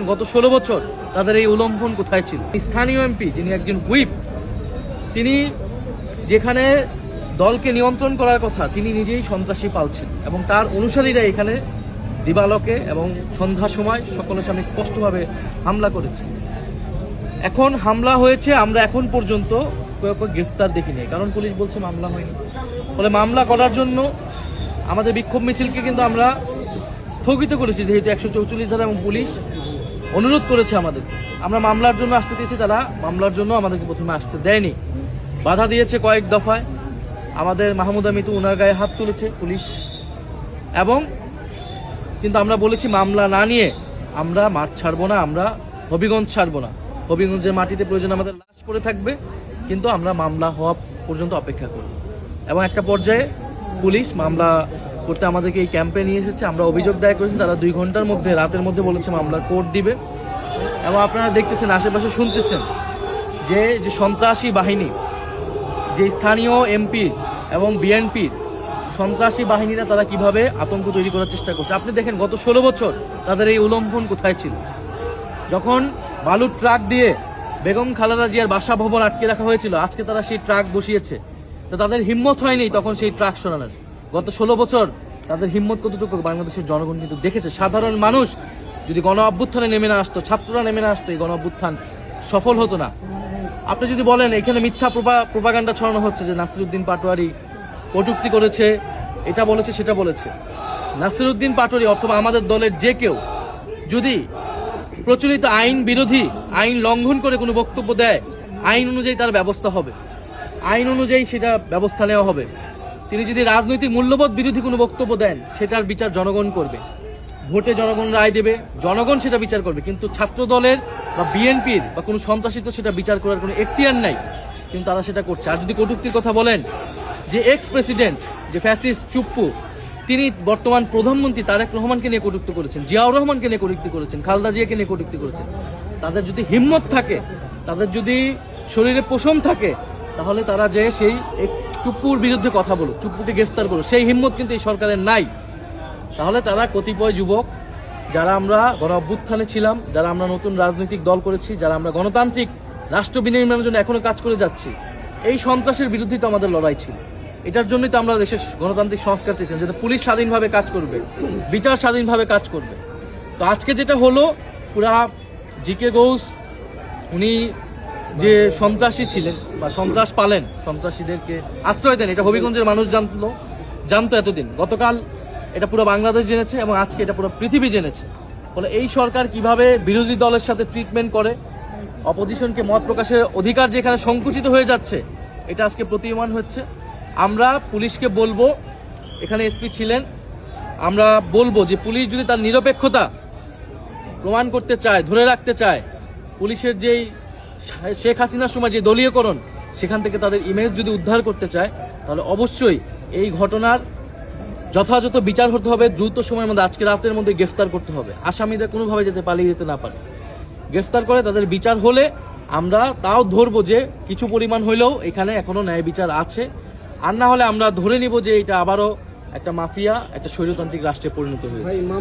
গত 16 বছর তাদের এই উল্লঙ্ঘন কোথায় ছিল। স্থানীয় এমপি যিনি একজন হুইপ, তিনি যেখানে দলকে নিয়ন্ত্রণ করার কথা তিনি নিজেই সন্ত্রাসী পালছেন এবং তার অনুসারীরা এখানে দিবালোকে এবং সন্ধ্যার সময় সকলের সামনে স্পষ্টভাবে হামলা করেছে। এখন হামলা হয়েছে, আমরা এখন পর্যন্ত গ্রেফতার দেখিনি, কারণ পুলিশ বলছে মামলা হয়নি। ফলে মামলা করার জন্য আমাদের বিক্ষোভ মিছিলকে কিন্তু আমরা স্থগিত করেছি, যেহেতু 144 ধারা এবং পুলিশ অনুরোধ করেছে আমাদের। আমরা মামলার জন্য আসতে দিয়েছি, তারা মামলার জন্য আমাদেরকে প্রথমে আসতে দেয়নি, বাধা দিয়েছে কয়েক দফায়। আমাদের মাহমুদা মিতু ওনার গায়ে হাত তুলেছে পুলিশ, এবং কিন্তু আমরা বলেছি মামলা না নিয়ে আমরা মাঠ ছাড়বো না, আমরা হবিগঞ্জ ছাড়বো না। হবিগঞ্জের মাটিতে প্রয়োজন আমাদের লাশ পড়ে থাকবে, কিন্তু আমরা মামলা হওয়া পর্যন্ত অপেক্ষা করব। এবং একটা পর্যায়ে পুলিশ মামলা করতে আমাদেরকে এই ক্যাম্পে নিয়ে এসেছে। আমরা অভিযোগ দায়ের করেছি, তারা 2 ঘন্টার মধ্যে, রাতের মধ্যে বলেছে মামলার কোর্ট দিবে। এবং আপনারা দেখতেছেন, আশেপাশে শুনতেছেন যে সন্ত্রাসী বাহিনী, যে স্থানীয় এমপি এবং বিএনপির সন্ত্রাসী বাহিনীরা তারা কিভাবে আতঙ্ক তৈরি করার চেষ্টা করছে। আপনি দেখেন গত 16 বছর তাদের এই উল্লঙ্ঘন কোথায় ছিল। যখন বালুর ট্রাক দিয়ে বেগম খালেদা জিয়ার বাসা ভবন আটকে রাখা হয়েছিল, আজকে তারা সেই ট্রাক বসিয়েছে, তো তাদের হিম্মত হয়নি তখন সেই ট্রাক সরানোর। গত 16 বছর তাদের হিম্মত কতটুকু বাংলাদেশের জনগণ কিন্তু দেখেছে। সাধারণ মানুষ যদি গণ অভ্যুত্থানে নেমে না আসতো, ছাত্ররা নেমে না আসতো, এই গণ অভ্যুত্থান সফল হতো না। আপনি যদি বলেন এখানে মিথ্যা প্রোপাগান্ডা ছড়ানো হচ্ছে যে নাসিরউদ্দিন পাটোয়ারি কটূক্তি করেছে, এটা বলেছে সেটা বলেছে, নাসিরউদ্দিন পাটোয়ারি অথবা আমাদের দলের যে কেউ যদি প্রচলিত আইন বিরোধী, আইন লঙ্ঘন করে কোনো বক্তব্য দেয়, আইন অনুযায়ী তার ব্যবস্থা হবে, আইন অনুযায়ী সেটা ব্যবস্থা নেওয়া হবে। তিনি যদি রাজনৈতিক মূল্যবোধ বিরোধী কোনো বক্তব্য দেন, সেটার বিচার জনগণ করবে, ভোটে জনগণ রায় দেবে, জনগণ সেটা বিচার করবে। কিন্তু ছাত্র দলের বা বিএনপির বা কোনো সন্ত্রাসী তো সেটা বিচার করার কোনো এখতিয়ার নাই, কিন্তু তারা সেটা করছে। আর যদি কটূক্তির কথা বলেন, যে এক্স প্রেসিডেন্ট, যে ফ্যাসিস্ট চুপ্পু, তিনি বর্তমান প্রধানমন্ত্রী তারেক রহমানকে নিয়ে কটূক্তি করেছেন, জিয়াউর রহমানকে নিয়ে কটূক্তি করেছেন, খালেদা জিয়াকে নিয়ে কটূক্তি করেছেন। তাদের যদি হিম্মত থাকে, তাদের যদি শরীরে পোষণ থাকে, তাহলে তারা যে সেই এক্স চুপ্পুর বিরুদ্ধে কথা বলুক, চুপ্পুকে গ্রেফতার করুক, সেই হিম্মত কিন্তু এই সরকারের নাই। তাহলে তারা কতিপয় যুবক, যারা আমরা গণ অভ্যুত্থানে ছিলাম, যারা আমরা নতুন রাজনৈতিক দল করেছি, যারা আমরা গণতান্ত্রিক রাষ্ট্র বিনির্মাণের জন্য এখনো কাজ করে যাচ্ছি, এই সন্ত্রাসের বিরুদ্ধে তো আমাদের লড়াই ছিল। এটার জন্যই তো আমরা দেশের গণতান্ত্রিক সংস্কার চেয়েছিলাম, যাতে পুলিশ স্বাধীনভাবে কাজ করবে, বিচার স্বাধীনভাবে কাজ করবে। তো আজকে যেটা হলো, পুরা জিকে গৌস উনি যে সন্ত্রাসী ছিলেন বা সন্ত্রাস পালেন, সন্ত্রাসীদেরকে আশ্রয় দেন, এটা হবিগঞ্জের মানুষ জানতো এতদিন। গতকাল এটা পুরো বাংলাদেশ জেনেছে এবং আজকে এটা পুরো পৃথিবী জেনেছে। ফলে এই সরকার কিভাবে বিরোধী দলের সাথে ট্রিটমেন্ট করে, অপোজিশনকে মত প্রকাশের অধিকার যেখানে সংকুচিত হয়ে যাচ্ছে, এটা আজকে প্রতীয়মান হচ্ছে। আমরা পুলিশকে বলবো, এখানে এসপি ছিলেন, আমরা বলবো যে পুলিশ যদি তার নিরপেক্ষতা প্রমাণ করতে চায়, ধরে রাখতে চায়, পুলিশের যেই শেখ হাসিনার সময় যে দলীয়করণ, সেখান থেকে তাদের ইমেজ যদি উদ্ধার করতে চায়, তাহলে অবশ্যই এই ঘটনার যথাযথ বিচার হতে হবে, দ্রুত সময়ের মধ্যে, আজকে রাতের মধ্যে গ্রেফতার করতে হবে। আসামিদের কোনোভাবে যাতে পালিয়ে যেতে না পারে, গ্রেফতার করে তাদের বিচার হলে আমরা তাও ধরবো যে কিছু পরিমাণ হইলেও এখানে এখনো ন্যায় বিচার আছে। আর না হলে আমরা ধরে নিব যে এটা আবারও একটা মাফিয়া, একটা স্বৈরতান্ত্রিক রাষ্ট্রে পরিণত হয়েছে।